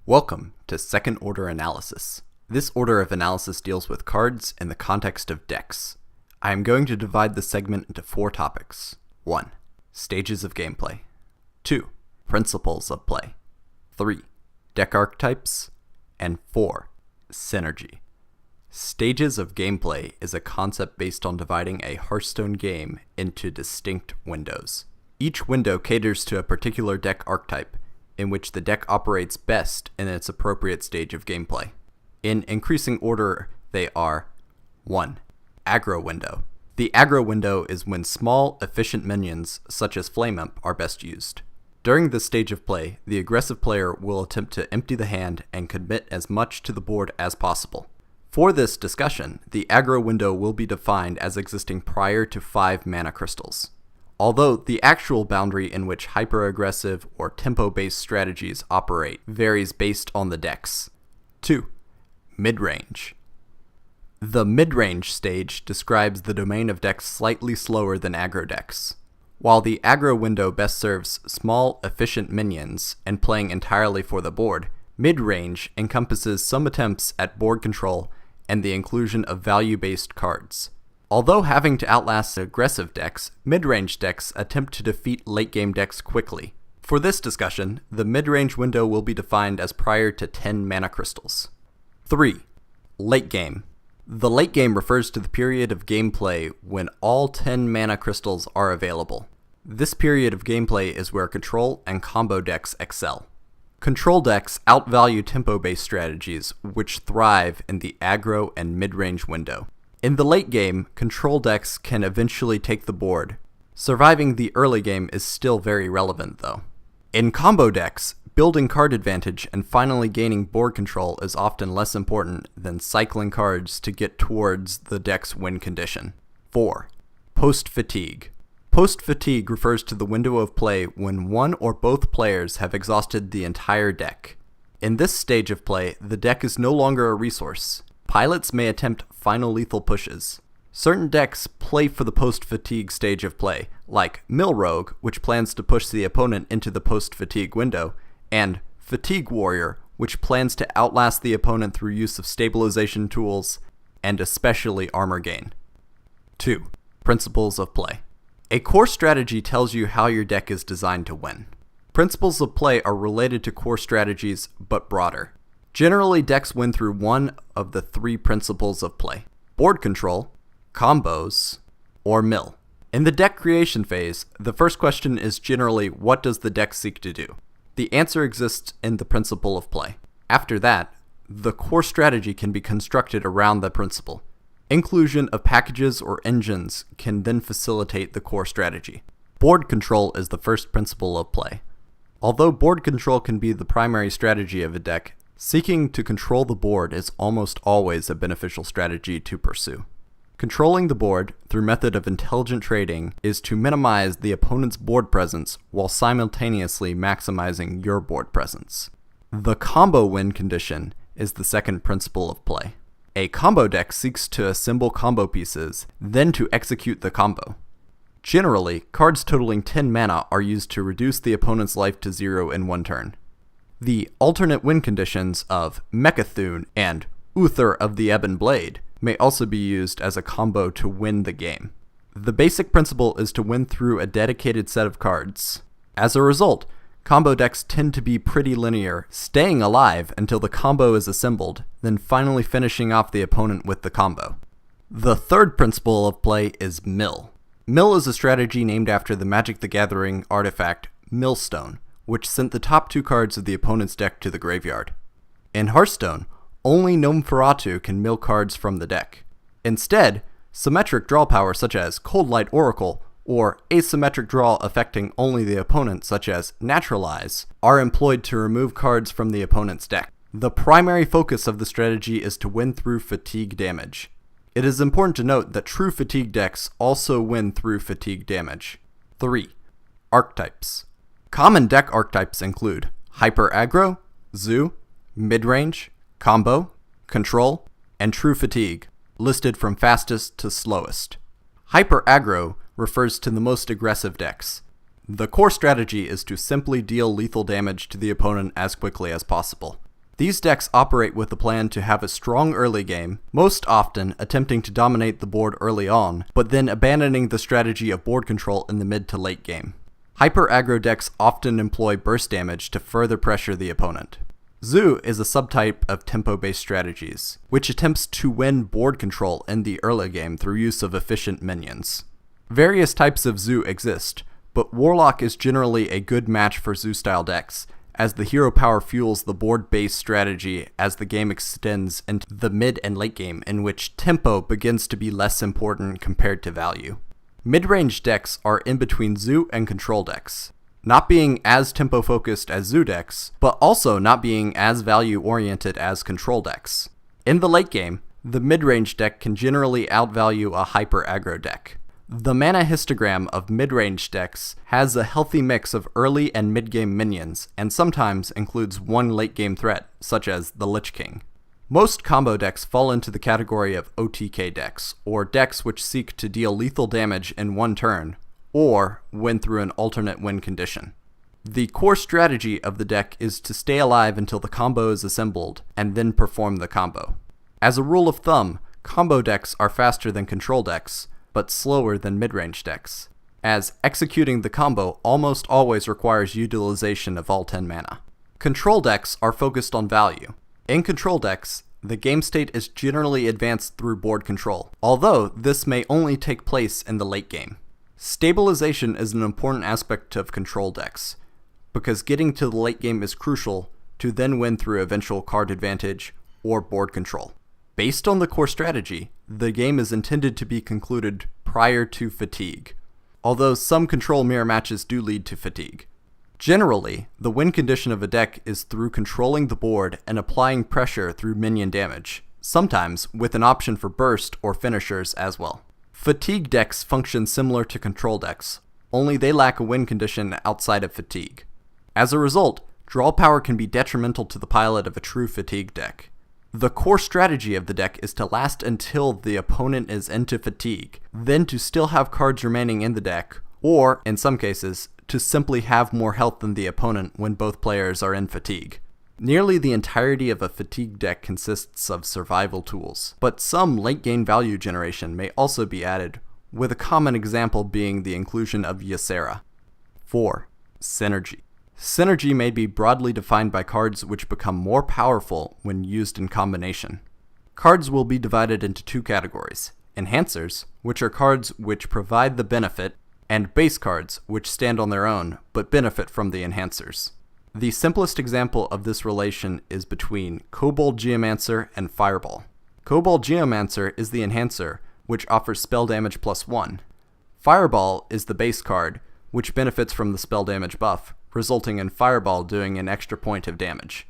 Welcome to Second Order Analysis. This order of analysis deals with cards in the context of decks. I am going to divide the segment into 4 topics. 1. Stages of gameplay. 2. Principles of play. 3. Deck archetypes. And 4. Synergy. Stages of gameplay is a concept based on dividing a Hearthstone game into distinct windows. Each window caters to a particular deck archetype, in which the deck operates best in its appropriate stage of gameplay. In increasing order, they are 1. Aggro window. The aggro window is when small, efficient minions, such as Flame Imp, are best used. During this stage of play, the aggressive player will attempt to empty the hand and commit as much to the board as possible. For this discussion, the aggro window will be defined as existing prior to 5 mana crystals, although the actual boundary in which hyper-aggressive or tempo-based strategies operate varies based on the decks. 2. Mid-range. The mid-range stage describes the domain of decks slightly slower than aggro decks. While the aggro window best serves small, efficient minions and playing entirely for the board, mid-range encompasses some attempts at board control and the inclusion of value-based cards. Although having to outlast aggressive decks, mid-range decks attempt to defeat late-game decks quickly. For this discussion, the mid-range window will be defined as prior to 10 mana crystals. 3. Late game. The late game refers to the period of gameplay when all 10 mana crystals are available. This period of gameplay is where control and combo decks excel. Control decks outvalue tempo-based strategies, which thrive in the aggro and mid-range window. In the late game, control decks can eventually take the board. Surviving the early game is still very relevant, though. In combo decks, building card advantage and finally gaining board control is often less important than cycling cards to get towards the deck's win condition. 4. Post-fatigue. Post-fatigue refers to the window of play when one or both players have exhausted the entire deck. In this stage of play, the deck is no longer a resource. Pilots may attempt final lethal pushes. Certain decks play for the post-fatigue stage of play, like Mill Rogue, which plans to push the opponent into the post-fatigue window, and Fatigue Warrior, which plans to outlast the opponent through use of stabilization tools, and especially armor gain. 2. Principles of play. A core strategy tells you how your deck is designed to win. Principles of play are related to core strategies, but broader. Generally, decks win through one of the 3 principles of play: board control, combos, or mill. In the deck creation phase, the first question is generally, what does the deck seek to do? The answer exists in the principle of play. After that, the core strategy can be constructed around the principle. Inclusion of packages or engines can then facilitate the core strategy. Board control is the first principle of play. Although board control can be the primary strategy of a deck, seeking to control the board is almost always a beneficial strategy to pursue. Controlling the board through method of intelligent trading is to minimize the opponent's board presence while simultaneously maximizing your board presence. The combo win condition is the second principle of play. A combo deck seeks to assemble combo pieces, then to execute the combo. Generally, cards totaling 10 mana are used to reduce the opponent's life to 0 in one turn. The alternate win conditions of Mechathune and Uther of the Ebon Blade may also be used as a combo to win the game. The basic principle is to win through a dedicated set of cards. As a result, combo decks tend to be pretty linear, staying alive until the combo is assembled, then finally finishing off the opponent with the combo. The third principle of play is mill. Mill is a strategy named after the Magic the Gathering artifact Millstone, which sent the top 2 cards of the opponent's deck to the graveyard. In Hearthstone, only Gnome-Feratu can mill cards from the deck. Instead, symmetric draw power such as Cold Light Oracle, or asymmetric draw affecting only the opponent such as Naturalize, are employed to remove cards from the opponent's deck. The primary focus of the strategy is to win through fatigue damage. It is important to note that true fatigue decks also win through fatigue damage. 3. Archetypes. Common deck archetypes include Hyper Aggro, Zoo, Midrange, Combo, Control, and True Fatigue, listed from fastest to slowest. Hyper Aggro refers to the most aggressive decks. The core strategy is to simply deal lethal damage to the opponent as quickly as possible. These decks operate with the plan to have a strong early game, most often attempting to dominate the board early on, but then abandoning the strategy of board control in the mid to late game. Hyper aggro decks often employ burst damage to further pressure the opponent. Zoo is a subtype of tempo-based strategies, which attempts to win board control in the early game through use of efficient minions. Various types of Zoo exist, but Warlock is generally a good match for Zoo-style decks, as the hero power fuels the board-based strategy as the game extends into the mid and late game, in which tempo begins to be less important compared to value. Mid-range decks are in between Zoo and control decks, not being as tempo-focused as Zoo decks, but also not being as value-oriented as control decks. In the late game, the mid-range deck can generally outvalue a hyper-aggro deck. The mana histogram of mid-range decks has a healthy mix of early and mid-game minions, and sometimes includes one late-game threat, such as the Lich King. Most combo decks fall into the category of OTK decks, or decks which seek to deal lethal damage in one turn, or win through an alternate win condition. The core strategy of the deck is to stay alive until the combo is assembled, and then perform the combo. As a rule of thumb, combo decks are faster than control decks, but slower than mid-range decks, as executing the combo almost always requires utilization of all 10 mana. Control decks are focused on value. In control decks, the game state is generally advanced through board control, although this may only take place in the late game. Stabilization is an important aspect of control decks, because getting to the late game is crucial to then win through eventual card advantage or board control. Based on the core strategy, the game is intended to be concluded prior to fatigue, although some control mirror matches do lead to fatigue. Generally, the win condition of a deck is through controlling the board and applying pressure through minion damage, sometimes with an option for burst or finishers as well. Fatigue decks function similar to control decks, only they lack a win condition outside of fatigue. As a result, draw power can be detrimental to the pilot of a true fatigue deck. The core strategy of the deck is to last until the opponent is into fatigue, then to still have cards remaining in the deck, or, in some cases, to simply have more health than the opponent when both players are in fatigue. Nearly the entirety of a fatigue deck consists of survival tools, but some late-game value generation may also be added, with a common example being the inclusion of Ysera. 4. Synergy. Synergy may be broadly defined by cards which become more powerful when used in combination. Cards will be divided into two categories: enhancers, which are cards which provide the benefit, and base cards, which stand on their own but benefit from the enhancers. The simplest example of this relation is between Kobold Geomancer and Fireball. Kobold Geomancer is the enhancer, which offers spell damage +1. Fireball is the base card, which benefits from the spell damage buff, resulting in Fireball doing an extra point of damage.